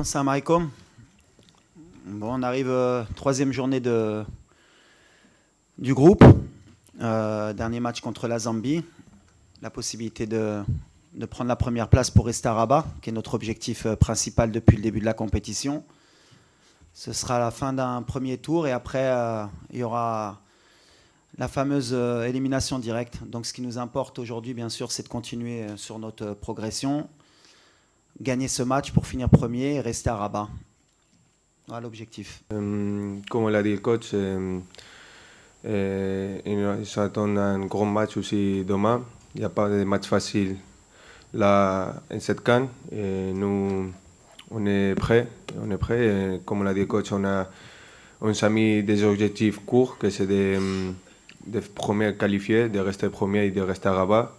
Salam alaikum. Bon, on arrive troisième journée du groupe. Dernier match contre la Zambie. La possibilité de prendre la première place pour rester à Rabat, qui est notre objectif principal depuis le début de la compétition. Ce sera la fin d'un premier tour et après, il y aura la fameuse élimination directe. Donc ce qui nous importe aujourd'hui, bien sûr, c'est de continuer sur notre progression, gagner ce match pour finir premier et rester à Rabat. Voilà l'objectif. Comme l'a dit le coach, il s'attend à un grand match aussi demain. Il n'y a pas de match facile là en cette CAN. Et nous, on est prêts. Et comme l'a dit le coach, on s'est mis des objectifs courts, que c'est de premiers qualifiés, de rester premier et de rester à Rabat.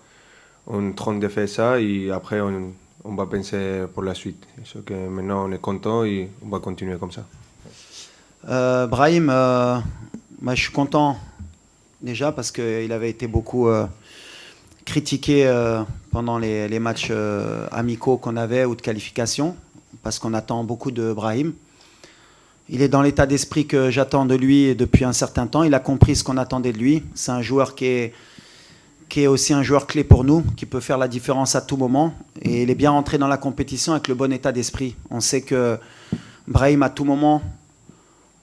On est en train de faire ça et après on va penser pour la suite. C'est que maintenant on est content et on va continuer comme ça. Brahim, moi, je suis content déjà parce qu'il avait été beaucoup critiqué pendant les matchs amicaux qu'on avait ou de qualification, parce qu'on attend beaucoup de Brahim. Il est dans l'état d'esprit que j'attends de lui depuis un certain temps. Il a compris ce qu'on attendait de lui. C'est un joueur qui est aussi un joueur clé pour nous, qui peut faire la différence à tout moment. Et il est bien rentré dans la compétition avec le bon état d'esprit. On sait que Brahim, à tout moment,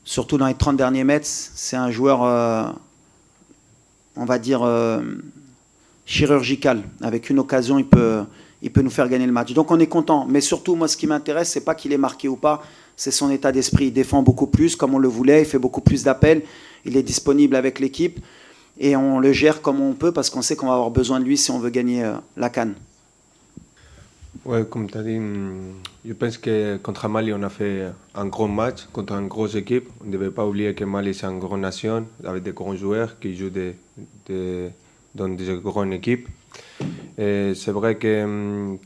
surtout dans les 30 derniers mètres, c'est un joueur, on va dire, chirurgical. Avec une occasion, il peut nous faire gagner le match. Donc on est content. Mais surtout, moi, ce qui m'intéresse, c'est pas qu'il est marqué ou pas, c'est son état d'esprit. Il défend beaucoup plus, comme on le voulait, il fait beaucoup plus d'appels, il est disponible avec l'équipe. Et on le gère comme on peut parce qu'on sait qu'on va avoir besoin de lui si on veut gagner la CAN. Ouais, comme tu as dit, je pense que contre Mali, on a fait un grand match contre une grosse équipe. On ne devait pas oublier que Mali, c'est une grande nation avec des grands joueurs qui jouent dans des grandes équipes. Et c'est vrai que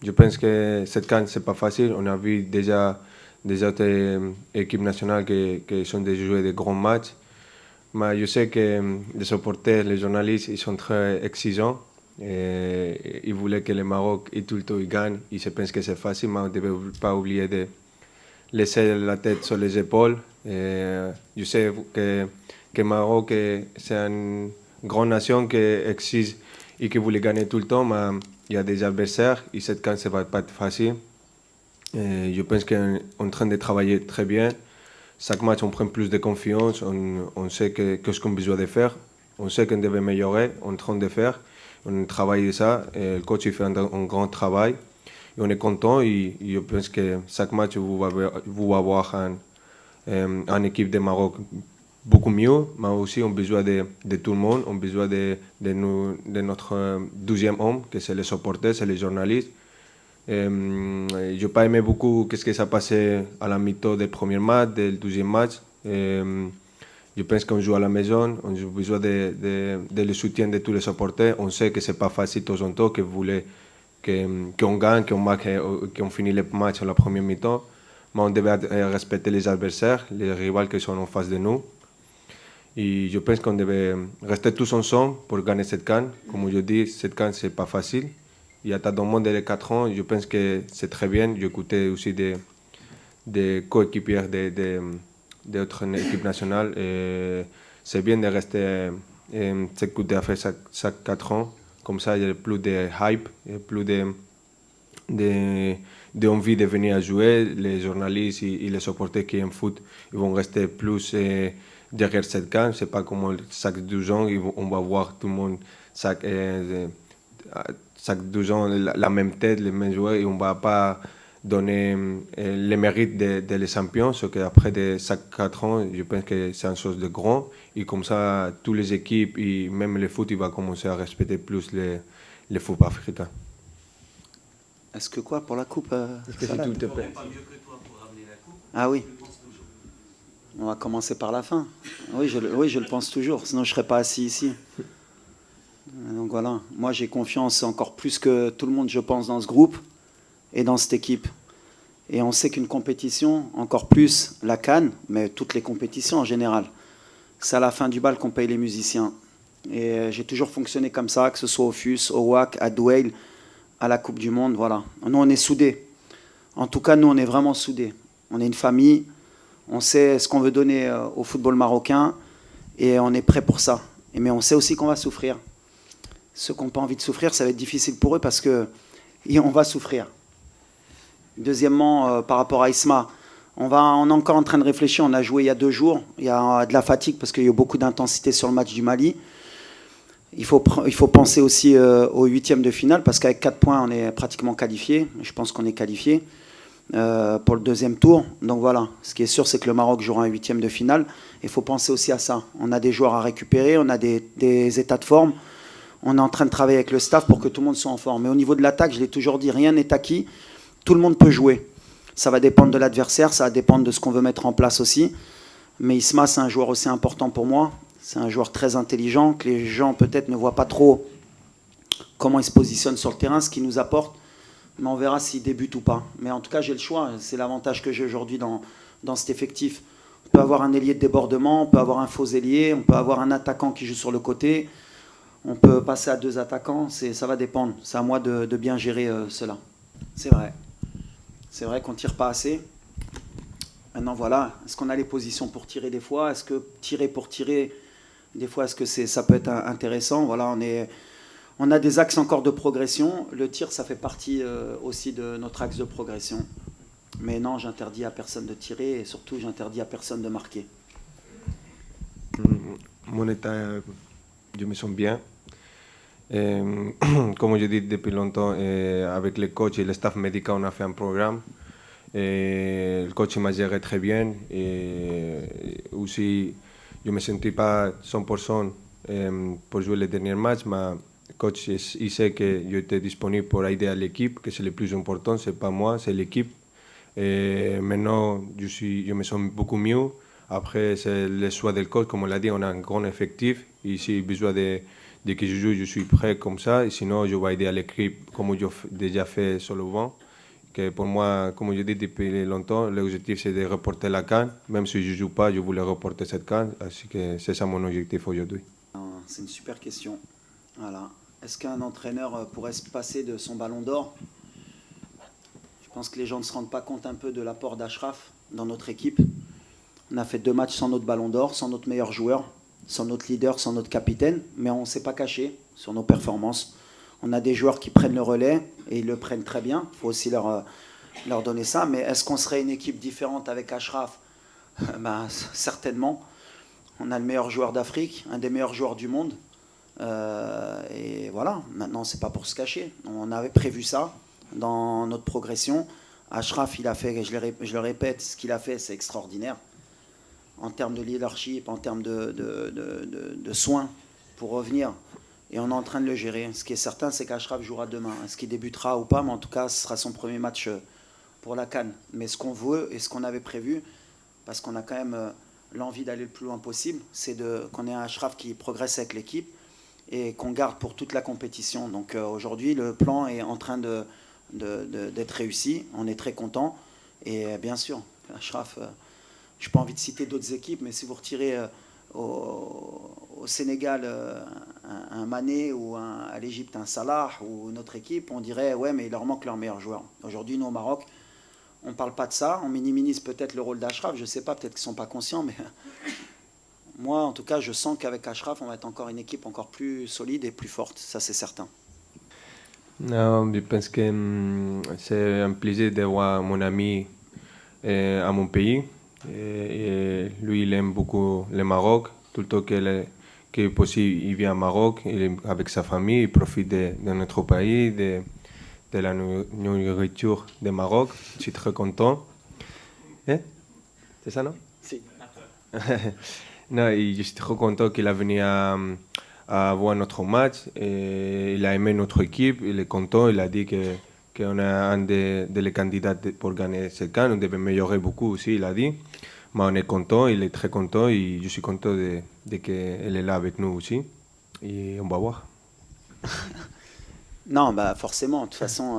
je pense que cette CAN, ce n'est pas facile. On a vu déjà des autres équipes nationales qui sont déjà jouées des grands matchs. Mais je sais que les supporters, les journalistes, ils sont très exigeants. Et ils voulaient que le Maroc et tout le temps gagne. Ils se pensent que c'est facile, mais on ne devait pas oublier de laisser la tête sur les épaules. Et je sais que le Maroc, c'est une grande nation qui exige et qui voulait gagner tout le temps, mais il y a des adversaires et cette CAN, ça ne va pas être facile. Et je pense qu'on est en train de travailler très bien. Chaque match, on prend plus de confiance, on sait ce qu'on a besoin de faire, on sait qu'on devait améliorer, on est en train de faire, on travaille ça, et le coach il fait un grand travail, et on est content, et je pense que chaque match, vous allez avoir une équipe de Maroc beaucoup mieux, mais aussi on a besoin de tout le monde, on a besoin de notre deuxième homme, que c'est les supporters, c'est les journalistes. Je n'ai pas aimé beaucoup ce qui s'est passé à la mi-temps du premier match, du deuxième match. Je pense qu'on joue à la maison, on a besoin de le soutien de tous les supporters. On sait que ce n'est pas facile de temps en temps, que vous voulez qu'on gagne, qu'on finisse le match à la première mi-temps. Mais on devait respecter les adversaires, les rivaux qui sont en face de nous. Et je pense qu'on devait rester tous ensemble pour gagner cette CAN. Comme je dis, cette CAN, ce n'est pas facile. Il y a dans le monde de 4 ans, je pense que c'est très bien. J'ai écouté aussi des coéquipiers d'autres équipes nationales. C'est bien de rester s'écouter après chaque 4 ans. Comme ça, il y a plus de hype, plus d'envie de venir à jouer. Les journalistes et les supporters qui aiment foot, ils vont rester plus derrière cette CAN. C'est pas comme chaque 12 ans, on va voir tout le monde chaque 12 ans la même tête, les mêmes joueurs, et on ne va pas donner le mérite de les champions. Ce qu'après chaque 4 ans, je pense que c'est une chose de grand. Et comme ça, toutes les équipes, et même le foot, il va commencer à respecter plus le foot africain. Est-ce que quoi pour la coupe Est-ce que tout te plaît? Ah oui. On va commencer par la fin. Oui, je le pense toujours, sinon je ne serais pas assis ici. Donc voilà, moi j'ai confiance encore plus que tout le monde, je pense, dans ce groupe et dans cette équipe. Et on sait qu'une compétition, encore plus la CAN, mais toutes les compétitions en général, c'est à la fin du bal qu'on paye les musiciens. Et j'ai toujours fonctionné comme ça, que ce soit au FUS, au WAC, à Douai, à la Coupe du Monde, voilà. Nous on est soudés. En tout cas, nous, on est vraiment soudés. On est une famille, on sait ce qu'on veut donner au football marocain et on est prêt pour ça. Mais on sait aussi qu'on va souffrir. Ceux qui n'ont pas envie de souffrir, ça va être difficile pour eux parce qu'on va souffrir. Deuxièmement, par rapport à Isma, on est encore en train de réfléchir. On a joué il y a 2 jours. Il y a de la fatigue parce qu'il y a eu beaucoup d'intensité sur le match du Mali. Il faut penser aussi au 8e de finale parce qu'avec 4 points, on est pratiquement qualifié. Je pense qu'on est qualifié pour le 2e tour. Donc voilà, ce qui est sûr, c'est que le Maroc jouera un 8e de finale. Il faut penser aussi à ça. On a des joueurs à récupérer, on a des états de forme. On est en train de travailler avec le staff pour que tout le monde soit en forme. Mais au niveau de l'attaque, je l'ai toujours dit, rien n'est acquis. Tout le monde peut jouer. Ça va dépendre de l'adversaire, ça va dépendre de ce qu'on veut mettre en place aussi. Mais Isma, c'est un joueur aussi important pour moi. C'est un joueur très intelligent, que les gens peut-être ne voient pas trop comment il se positionne sur le terrain, ce qu'il nous apporte. Mais on verra s'il débute ou pas. Mais en tout cas, j'ai le choix. C'est l'avantage que j'ai aujourd'hui dans cet effectif. On peut avoir un ailier de débordement, on peut avoir un faux ailier, on peut avoir un attaquant qui joue sur le côté. On peut passer à 2 attaquants. Ça va dépendre. C'est à moi de bien gérer cela. C'est vrai. C'est vrai qu'on ne tire pas assez. Maintenant, voilà. Est-ce qu'on a les positions pour tirer des fois? Est-ce que tirer pour tirer, des fois, est-ce que ça peut être intéressant? Voilà, on a des axes encore de progression. Le tir, ça fait partie aussi de notre axe de progression. Mais non, j'interdis à personne de tirer et surtout, j'interdis à personne de marquer. Mon état, je me sens bien. Comme je dis depuis longtemps, avec les coachs et le staff médical, on a fait un programme. Le coach m'a géré très bien. Et aussi, je ne me sentais pas 100% pour jouer les derniers matchs. Mais le coach, il sait que j'étais disponible pour aider à l'équipe, que c'est le plus important. Ce n'est pas moi, c'est l'équipe. Et maintenant, je me sens beaucoup mieux. Après, c'est le choix del coach. Comme on l'a dit, on a un grand effectif. Et si besoin de que je joue, je suis prêt comme ça. Et sinon, je vais aider à l'équipe comme j'ai déjà fait sur le banc. Que pour moi, comme je dis depuis longtemps, l'objectif c'est de reporter la CAN. Même si je ne joue pas, je voulais reporter cette CAN. Ainsi que c'est ça mon objectif aujourd'hui. C'est une super question. Voilà. Est-ce qu'un entraîneur pourrait se passer de son ballon d'or? Je pense que les gens ne se rendent pas compte un peu de l'apport d'Achraf dans notre équipe. On a fait 2 matchs sans notre ballon d'or, sans notre meilleur joueur, sans notre leader, sans notre capitaine, mais on ne s'est pas caché sur nos performances. On a des joueurs qui prennent le relais et ils le prennent très bien. Il faut aussi leur donner ça. Mais est-ce qu'on serait une équipe différente avec Achraf? Certainement. On a le meilleur joueur d'Afrique, un des meilleurs joueurs du monde. Et voilà, maintenant, ce n'est pas pour se cacher. On avait prévu ça dans notre progression. Achraf, il a fait, je le répète, ce qu'il a fait, c'est extraordinaire. En termes de leadership, en termes de soins pour revenir. Et on est en train de le gérer. Ce qui est certain, c'est qu'Achraf jouera demain. Est-ce qu'il débutera ou pas? Mais en tout cas, ce sera son premier match pour la CAN. Mais ce qu'on veut et ce qu'on avait prévu, parce qu'on a quand même l'envie d'aller le plus loin possible, c'est qu'on ait un Achraf qui progresse avec l'équipe et qu'on garde pour toute la compétition. Donc aujourd'hui, le plan est en train d'être réussi. On est très content. Et bien sûr, Achraf... je n'ai pas envie de citer d'autres équipes, mais si vous retirez au Sénégal un Mané ou à l'Égypte un Salah ou notre équipe, on dirait ouais, mais il leur manque leur meilleur joueur. Aujourd'hui, nous au Maroc, on ne parle pas de ça. On minimise peut-être le rôle d'Achraf. Je ne sais pas, peut-être qu'ils ne sont pas conscients, mais moi, en tout cas, je sens qu'avec Achraf, on va être encore une équipe encore plus solide et plus forte. Ça, c'est certain. Non, je pense que c'est un plaisir de voir mon ami à mon pays. Et lui, il aime beaucoup le Maroc. Tout le temps qu'il est possible, il vient au Maroc, il est avec sa famille, il profite de notre pays, de la nourriture du Maroc. Je suis très content. C'est ça, non? Si. Non, et je suis très content qu'il a venu à voir notre match. Et il a aimé notre équipe, il est content, il a dit qu'on est un des candidats pour gagner ce CAN. On devait améliorer beaucoup aussi, il a dit. Mais on est content, il est très content et je suis content de qu'elle est là avec nous aussi. Et on va voir. Non, forcément. De toute façon,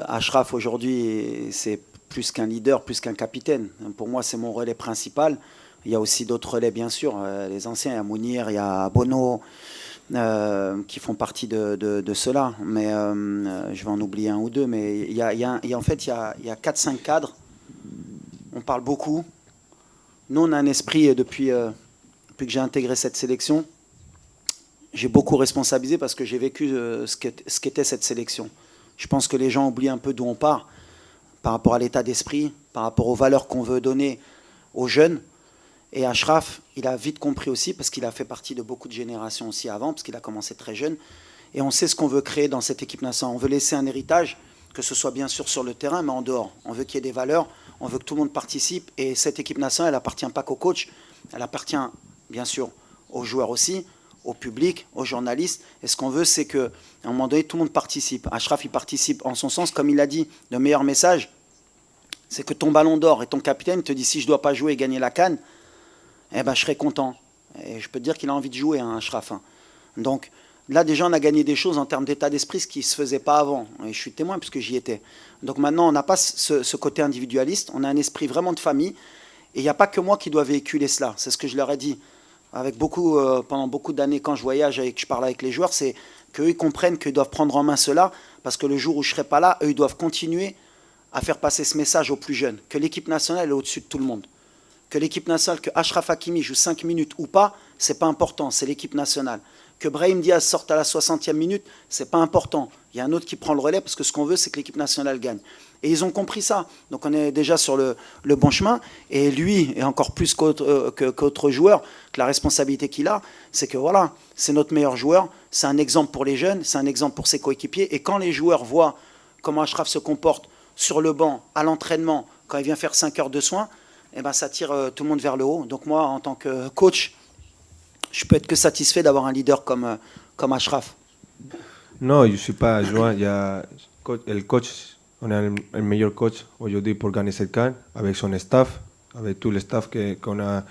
Achraf aujourd'hui, c'est plus qu'un leader, plus qu'un capitaine. Pour moi, c'est mon relais principal. Il y a aussi d'autres relais, bien sûr. Les anciens, il y a Mounir, il y a Bono, qui font partie de cela. Mais je vais en oublier un ou deux. Mais en fait, il y a 4-5 cadres. On parle beaucoup. Nous, on a un esprit depuis que j'ai intégré cette sélection. J'ai beaucoup responsabilisé parce que j'ai vécu ce qu'était cette sélection. Je pense que les gens oublient un peu d'où on part par rapport à l'état d'esprit, par rapport aux valeurs qu'on veut donner aux jeunes. Et Achraf, il a vite compris aussi, parce qu'il a fait partie de beaucoup de générations aussi avant, parce qu'il a commencé très jeune. Et on sait ce qu'on veut créer dans cette équipe nationale. On veut laisser un héritage, que ce soit bien sûr sur le terrain, mais en dehors. On veut qu'il y ait des valeurs, on veut que tout le monde participe. Et cette équipe nationale, elle n'appartient pas qu'au coach, elle appartient bien sûr aux joueurs aussi, au public, aux journalistes. Et ce qu'on veut, c'est qu'à un moment donné, tout le monde participe. Achraf, il participe en son sens, comme il a dit, le meilleur message, c'est que ton ballon d'or et ton capitaine te dit si je ne dois pas jouer et gagner la CAN, eh ben, je serai content. Et je peux te dire qu'il a envie de jouer, hein, Achraf. Donc là, déjà, on a gagné des choses en termes d'état d'esprit, ce qui ne se faisait pas avant. Et je suis témoin puisque j'y étais. Donc maintenant, on n'a pas ce côté individualiste. On a un esprit vraiment de famille. Et il n'y a pas que moi qui dois véhiculer cela. C'est ce que je leur ai dit. Avec pendant beaucoup d'années, quand je voyage et que je parle avec les joueurs, c'est qu'eux, ils comprennent qu'ils doivent prendre en main cela. Parce que le jour où je ne serai pas là, eux, ils doivent continuer à faire passer ce message aux plus jeunes. Que l'équipe nationale est au-dessus de tout le monde. Que l'équipe nationale, que Achraf Hakimi joue 5 minutes ou pas, c'est pas important, c'est l'équipe nationale. Que Brahim Diaz sorte à la 60e minute, c'est pas important. Il y a un autre qui prend le relais parce que ce qu'on veut, c'est que l'équipe nationale gagne. Et ils ont compris ça. Donc on est déjà sur le bon chemin. Et lui, et encore plus qu'autre joueur, que la responsabilité qu'il a, c'est que voilà, c'est notre meilleur joueur, c'est un exemple pour les jeunes, c'est un exemple pour ses coéquipiers. Et quand les joueurs voient comment Achraf se comporte sur le banc, à l'entraînement, quand il vient faire 5 heures de soins, eh ben, ça tire tout le monde vers le haut. Donc moi, en tant que coach, je peux être que satisfait d'avoir un leader comme Achraf. Non, je ne suis pas joueur. Il y a le coach, on a le meilleur coach aujourd'hui pour gagner cette CAN, avec son staff, avec tout le staff qu'on a,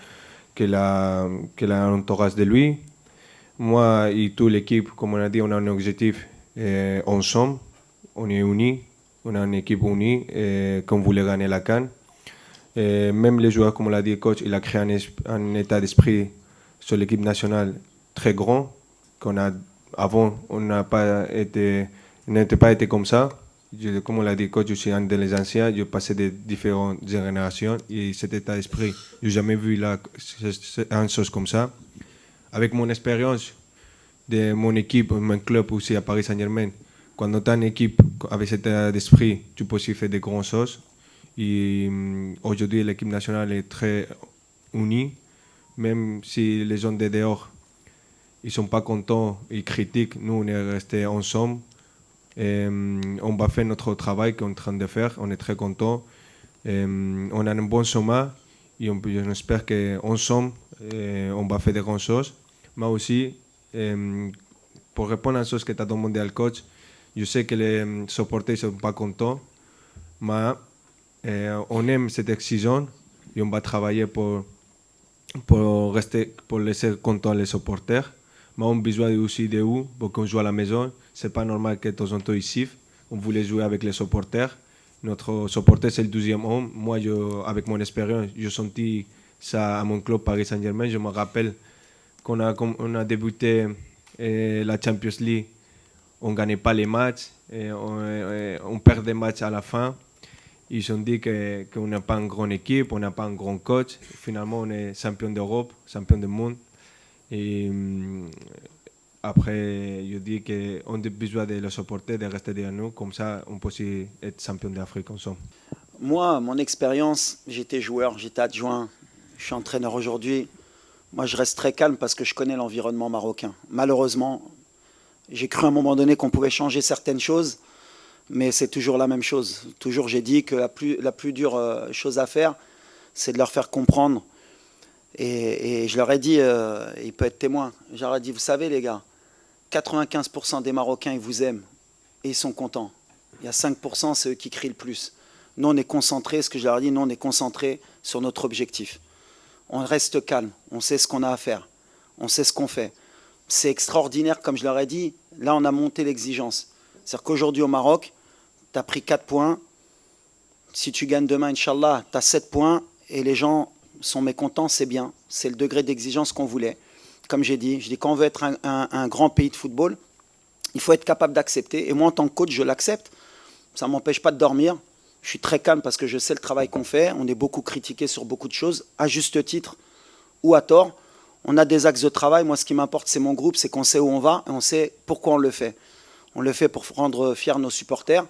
qu'il a l'entourage de lui. Moi et toute l'équipe, comme on a dit, on a un objectif ensemble, on est unis, on a une équipe unie qu'on voulait gagner la CAN. Même les joueurs, comme on l'a dit, le coach, il a créé un état d'esprit sur l'équipe nationale très grand. Avant, on n'était pas été comme ça. Comme on l'a dit, coach, je suis un des anciens, je passais de différentes générations et cet état d'esprit, je n'ai jamais vu une chose comme ça. Avec mon expérience de mon équipe, mon club aussi à Paris Saint-Germain, quand tu as une équipe avec cet état d'esprit, tu peux aussi faire de grandes choses. Et aujourd'hui, l'équipe nationale est très unie, même si les gens de dehors ils sont pas contents, ils critiquent. Nous, on est restés ensemble. On va faire notre travail qu'on est en train de faire. On est très contents. On a un bon sommet et on espère qu'ensemble, on va faire de grandes choses. Mais aussi, pour répondre à la chose que tu as demandé au coach, je sais que les supporters ne sont pas contents, mais on aime cette exigence et on va travailler pour laisser contents les supporters. Mais on a besoin aussi de vous pour qu'on joue à la maison. Ce n'est pas normal que de temps en temps ils sifflent. On voulait jouer avec les supporters. Notre supporter, c'est le 12e homme. Moi, avec mon expérience, j'ai senti ça à mon club Paris Saint-Germain. Je me rappelle qu'on a débuté la Champions League. On ne gagnait pas les matchs. Et on perd des matchs à la fin. Ils ont dit qu'on n'a pas une grande équipe, on n'a pas un grand coach. Finalement, on est champion d'Europe, champion du monde. Et après, je dis qu'on a besoin de le supporter, de rester derrière nous. Comme ça, on peut aussi être champion d'Afrique ensemble. Moi, mon expérience, j'étais joueur, j'étais adjoint, je suis entraîneur aujourd'hui. Moi, je reste très calme parce que je connais l'environnement marocain. Malheureusement, j'ai cru à un moment donné qu'on pouvait changer certaines choses, mais c'est toujours la même chose. Toujours, j'ai dit que la plus dure chose à faire, c'est de leur faire comprendre. Et je leur ai dit, il peut être témoin, je leur ai dit, vous savez les gars, 95% des Marocains, ils vous aiment et ils sont contents. Il y a 5%, c'est eux qui crient le plus. Nous, on est concentrés, ce que je leur ai dit, nous, on est concentrés sur notre objectif. On reste calme, on sait ce qu'on a à faire, on sait ce qu'on fait. C'est extraordinaire, comme je leur ai dit, là, on a monté l'exigence. C'est-à-dire qu'aujourd'hui, au Maroc, tu as pris 4 points. Si tu gagnes demain, Inch'Allah, tu as 7 points et les gens sont mécontents, c'est bien. C'est le degré d'exigence qu'on voulait. comme j'ai dit, je dis quand on veut être un grand pays de football, il faut être capable d'accepter. Et moi, en tant que coach, je l'accepte. Ça ne m'empêche pas de dormir. Je suis très calme parce que je sais le travail qu'on fait. On est beaucoup critiqué sur beaucoup de choses, à juste titre ou à tort. On a des axes de travail. Moi, ce qui m'importe, c'est mon groupe, c'est qu'on sait où on va et on sait pourquoi on le fait. On le fait pour rendre fiers nos supporters.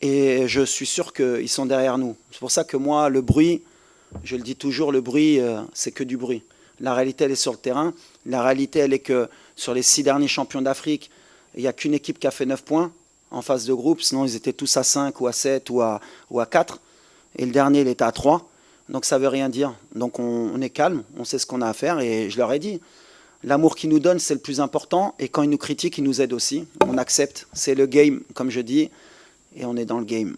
Et je suis sûr qu'ils sont derrière nous. C'est pour ça que moi, le bruit, je le dis toujours, le bruit, c'est que du bruit. La réalité, elle est sur le terrain. La réalité, elle est que sur les 6 derniers champions d'Afrique, il n'y a qu'une équipe qui a fait 9 points en phase de groupe. Sinon, ils étaient tous à 5 ou à 7 ou à 4. Et le dernier, il était à 3. Donc ça ne veut rien dire. Donc on est calme, on sait ce qu'on a à faire. Et je leur ai dit, l'amour qu'ils nous donnent, c'est le plus important. Et quand ils nous critiquent, ils nous aident aussi. On accepte. C'est le game, comme je dis. Et on est dans le game.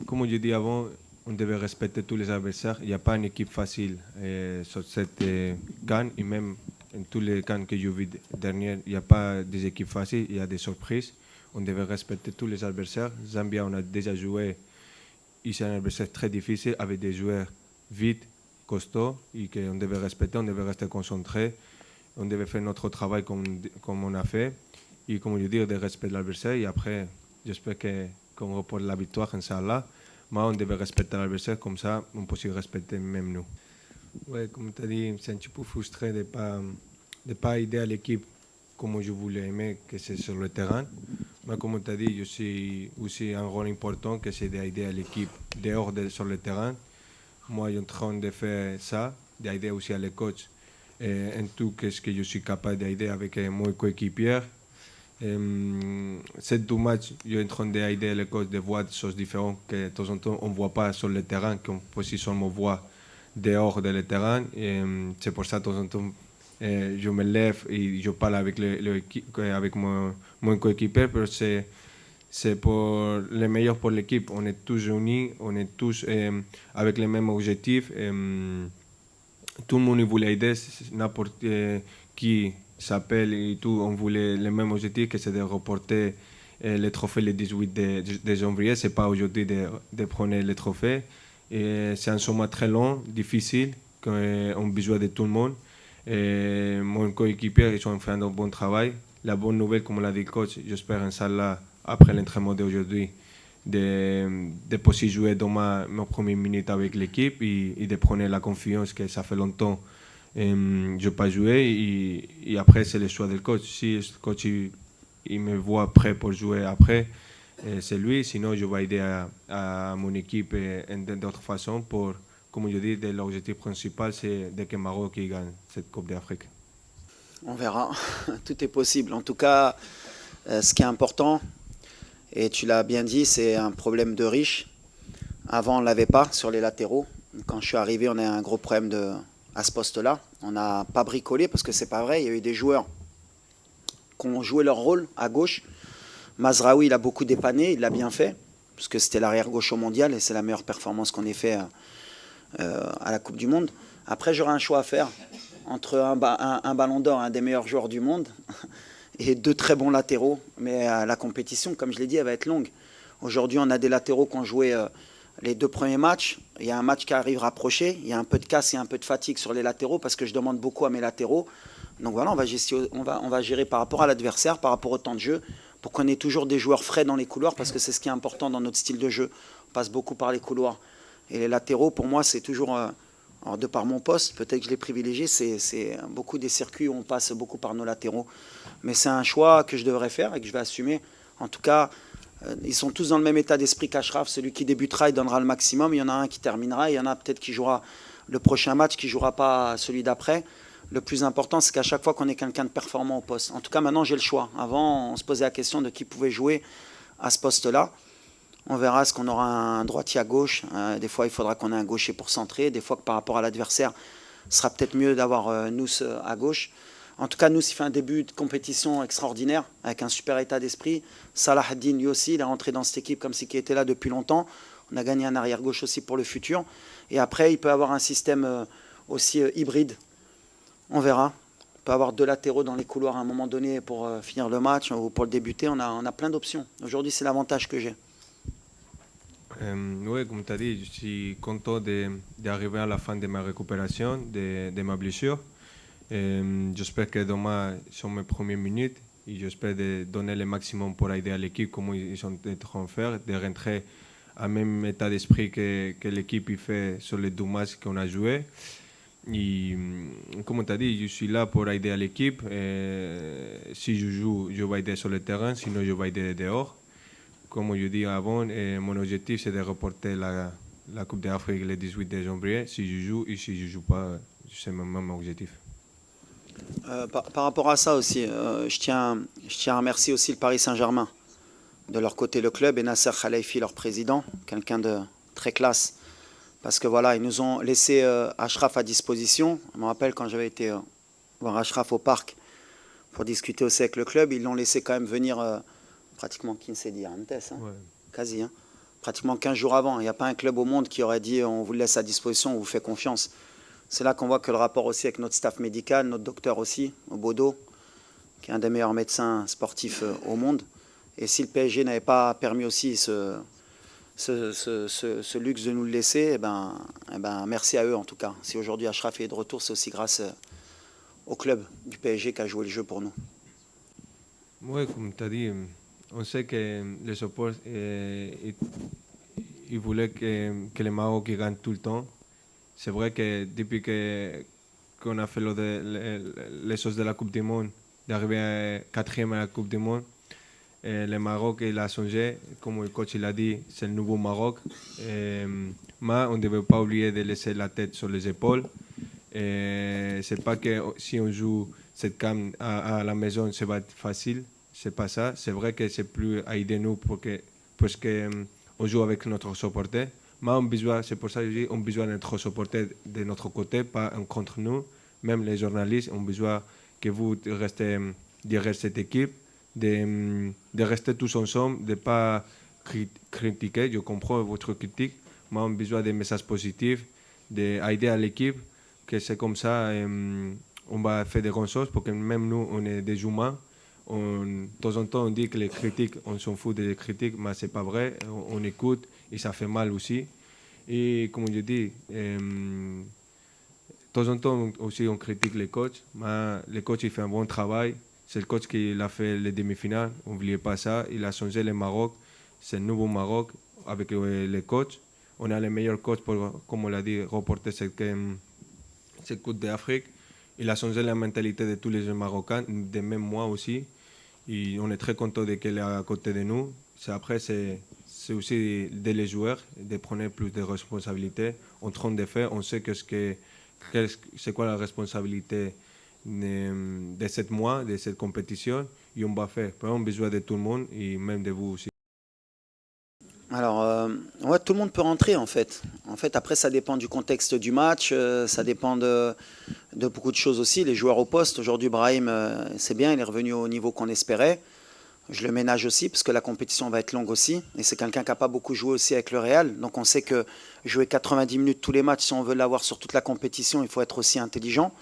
Comme je dis avant, on devait respecter tous les adversaires. Il n'y a pas une équipe facile sur cette CAN. Et même en tous les CAN que j'ai vus dernières, il n'y a pas des équipes faciles, il y a des surprises. On devait respecter tous les adversaires. Zambia, on a déjà joué. Et c'est un adversaire très difficile avec des joueurs vite, costauds, et qu'on devait respecter, on devait rester concentré. On devait faire notre travail comme on a fait. Et comme je dis, de respecter l'adversaire. Et après, j'espère qu'on reporte la victoire, Inch'Allah. Mais on devait respecter l'adversaire, comme ça, on peut aussi respecter même nous. Ouais, comme tu as dit, c'est un petit peu frustré de pas aider à l'équipe comme je voulais aimer, que c'est sur le terrain. Mais comme tu as dit, je suis aussi un rôle important, que c'est d'aider à l'équipe dehors sur le terrain. Moi, je suis en train de faire ça, d'aider aussi à les coachs en tout ce que je suis capable d'aider avec mon coéquipier. Ces 2 matchs, je suis en train d'aider les coachs de voir des choses différentes que de temps en temps on ne voit pas sur le terrain, qu'on peut aussi seulement voir dehors de le terrain. C'est pour ça que de temps en temps, je me lève et je parle avec, avec mon coéquipier, parce que c'est pour le meilleur pour l'équipe. On est tous unis, on est tous avec les mêmes objectifs. Tout le monde voulait aider, n'importe qui s'appelle et tout, on voulait le même objectif, que c'est de reporter le trophée le 18 de janvier. C'est pas aujourd'hui de prendre le trophée. C'est un sommet très long, difficile, qu'on a besoin de tout le monde. Mon coéquipier, ils ont fait un bon travail. La bonne nouvelle, comme l'a dit le coach, j'espère, Inch'Allah, après l'entraînement d'aujourd'hui, de pouvoir jouer demain mes premières minutes avec l'équipe et de prendre la confiance, que ça fait longtemps je n'ai pas joué. Et après, c'est le choix du coach. Si le coach il me voit prêt pour jouer après, c'est lui. Sinon, je vais aider à mon équipe d'autres façons pour, comme je dis, l'objectif principal, c'est que Maroc gagne cette Coupe d'Afrique. On verra. Tout est possible. En tout cas, ce qui est important, et tu l'as bien dit, c'est un problème de riche. Avant, on ne l'avait pas sur les latéraux. Quand je suis arrivé, on a un gros problème à ce poste-là. On n'a pas bricolé parce que c'est pas vrai. Il y a eu des joueurs qui ont joué leur rôle à gauche. Mazraoui, il a beaucoup dépanné, il l'a bien fait, parce que c'était l'arrière-gauche au mondial et c'est la meilleure performance qu'on ait fait à la Coupe du Monde. Après, j'aurai un choix à faire entre un ballon d'or, un des meilleurs joueurs du monde, et 2 très bons latéraux. Mais la compétition, comme je l'ai dit, elle va être longue. Aujourd'hui, on a des latéraux qui ont joué les 2 premiers matchs. Il y a un match qui arrive rapproché. Il y a un peu de casse et un peu de fatigue sur les latéraux parce que je demande beaucoup à mes latéraux. Donc voilà, on va gérer par rapport à l'adversaire, par rapport au temps de jeu, pour qu'on ait toujours des joueurs frais dans les couloirs, parce que c'est ce qui est important dans notre style de jeu. On passe beaucoup par les couloirs. Et les latéraux, pour moi, c'est toujours, alors de par mon poste, peut-être que je l'ai privilégié, c'est beaucoup des circuits où on passe beaucoup par nos latéraux. Mais c'est un choix que je devrais faire et que je vais assumer. En tout cas, ils sont tous dans le même état d'esprit qu'Achraf. Celui qui débutera, il donnera le maximum. Il y en a un qui terminera. Il y en a peut-être qui jouera le prochain match, qui ne jouera pas celui d'après. Le plus important, c'est qu'à chaque fois qu'on ait quelqu'un de performant au poste. En tout cas, maintenant, j'ai le choix. Avant, on se posait la question de qui pouvait jouer à ce poste-là. On verra, est-ce qu'on aura un droitier à gauche. Des fois, il faudra qu'on ait un gaucher pour centrer. Des fois, que par rapport à l'adversaire, ce sera peut-être mieux d'avoir Nous à gauche. En tout cas, Nous, il fait un début de compétition extraordinaire, avec un super état d'esprit. Salah Ad-Din, lui aussi, il est rentré dans cette équipe comme si il était là depuis longtemps. On a gagné un arrière-gauche aussi pour le futur. Et après, il peut avoir un système aussi hybride. On verra. On peut avoir 2 latéraux dans les couloirs à un moment donné pour finir le match ou pour le débuter. On a plein d'options. Aujourd'hui, c'est l'avantage que j'ai. Oui, comme tu as dit, je suis content d'arriver à la fin de ma récupération, de ma blessure. J'espère que demain sont mes premières minutes et j'espère de donner le maximum pour aider à l'équipe comme ils sont en train de faire, de rentrer à même état d'esprit que l'équipe il fait sur les 2 matchs qu'on a joués. Et comme tu as dit, je suis là pour aider à l'équipe. Si je joue, je vais aider sur le terrain, sinon je vais aider dehors. Comme je dis avant, mon objectif c'est de reporter la Coupe d'Afrique le 18 de janvier. Si je joue et si je ne joue pas, c'est mon même objectif. Par rapport à ça aussi, je tiens à remercier aussi le Paris Saint-Germain. De leur côté, le club et Nasser Khelaifi, leur président, quelqu'un de très classe. Parce que voilà, ils nous ont laissé Achraf à disposition. Je me rappelle quand j'avais été voir Achraf au parc pour discuter aussi avec le club, ils l'ont laissé quand même venir pratiquement 15 días antes, hein, Ouais. quasi, hein, pratiquement 15 jours avant. Il n'y a pas un club au monde qui aurait dit on vous le laisse à disposition, on vous fait confiance. C'est là qu'on voit que le rapport aussi avec notre staff médical, notre docteur aussi, au Bodo, qui est un des meilleurs médecins sportifs au monde. Et si le PSG n'avait pas permis aussi ce luxe de nous le laisser, merci à eux en tout cas. Si aujourd'hui Achraf est de retour, c'est aussi grâce au club du PSG qui a joué le jeu pour nous. Oui, comme tu as dit, on sait que le support, il voulait que le Maroc gagne tout le temps. C'est vrai que depuis qu'on a fait les choses de la Coupe du Monde, d'arriver 4e à la Coupe du Monde, le Maroc il a changé, comme le coach il a dit, c'est le nouveau Maroc. Mais on ne devait pas oublier de laisser la tête sur les épaules. C'est pas que si on joue cette CAN à la maison, ça va être facile. C'est pas ça. C'est vrai que c'est plus à aider nous parce que on joue avec notre supporter. Mais c'est pour ça que je dis on a besoin de notre supporter de notre côté, pas contre nous. Même les journalistes ont besoin que vous restez derrière cette équipe, de rester tous ensemble, de ne pas critiquer. Je comprends votre critique, mais on a besoin de messages positifs, d'aider à l'équipe, que c'est comme ça, on va faire des grandes choses, parce que même nous, on est des humains. De temps en temps, on dit que les critiques, on s'en fout des critiques, mais ce n'est pas vrai. On écoute et ça fait mal aussi. Et comme je dis, de temps en temps aussi, on critique les coachs, mais le coach il fait un bon travail. C'est le coach qui a fait les demi-finales, n'oubliez pas ça. Il a changé le Maroc, c'est le nouveau Maroc avec les coachs. On a les meilleurs coachs pour, comme on l'a dit, reporter cette Coupe d'Afrique. Il a changé la mentalité de tous les Marocains, de même moi aussi. Et on est très content de qu'elle est à côté de nous. Après, c'est aussi les joueurs de prendre plus de responsabilités. En train de faire, on sait c'est quoi la responsabilité de 7 mois, de cette compétition, et on va faire. On a besoin de tout le monde et même de vous aussi. Alors, ouais, tout le monde peut rentrer en fait. En fait, après, ça dépend du contexte du match, ça dépend de beaucoup de choses aussi. Les joueurs au poste, aujourd'hui, Brahim, c'est bien, il est revenu au niveau qu'on espérait. Je le ménage aussi parce que la compétition va être longue aussi. Et c'est quelqu'un qui n'a pas beaucoup joué aussi avec le Real. Donc on sait que jouer 90 minutes tous les matchs, si on veut l'avoir sur toute la compétition, il faut être aussi intelligent.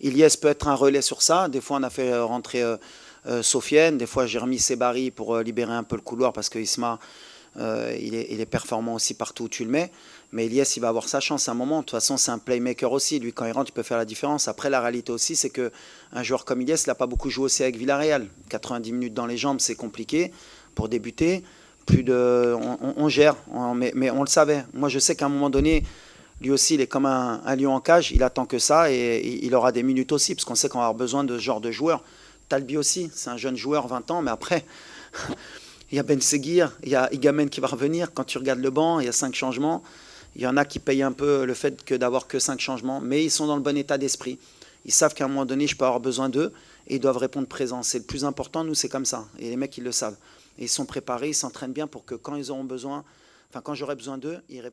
Ilyes peut être un relais sur ça. Des fois, on a fait rentrer Sofiane. Des fois, j'ai remis Sebari pour libérer un peu le couloir parce que Isma, il est performant aussi partout où tu le mets. Mais Ilyes, il va avoir sa chance à un moment. De toute façon, c'est un playmaker aussi. Lui, quand il rentre, il peut faire la différence. Après, la réalité aussi, c'est qu'un joueur comme Ilyes, il n'a pas beaucoup joué aussi avec Villarreal. 90 minutes dans les jambes, c'est compliqué pour débuter. On gère, mais on le savait. Moi, je sais qu'à un moment donné, lui aussi, il est comme un lion en cage. Il attend que ça et il aura des minutes aussi, parce qu'on sait qu'on va avoir besoin de ce genre de joueur. Talbi aussi, c'est un jeune joueur, 20 ans, mais après... Il y a Ben Seguir, il y a Igamen qui va revenir. Quand tu regardes le banc, il y a 5 changements. Il y en a qui payent un peu le fait d'avoir que 5 changements, mais ils sont dans le bon état d'esprit. Ils savent qu'à un moment donné, je peux avoir besoin d'eux et ils doivent répondre présent. C'est le plus important, nous, c'est comme ça. Et les mecs, ils le savent. Et ils sont préparés, ils s'entraînent bien pour que quand ils auront besoin, enfin quand j'aurai besoin d'eux, ils répondent.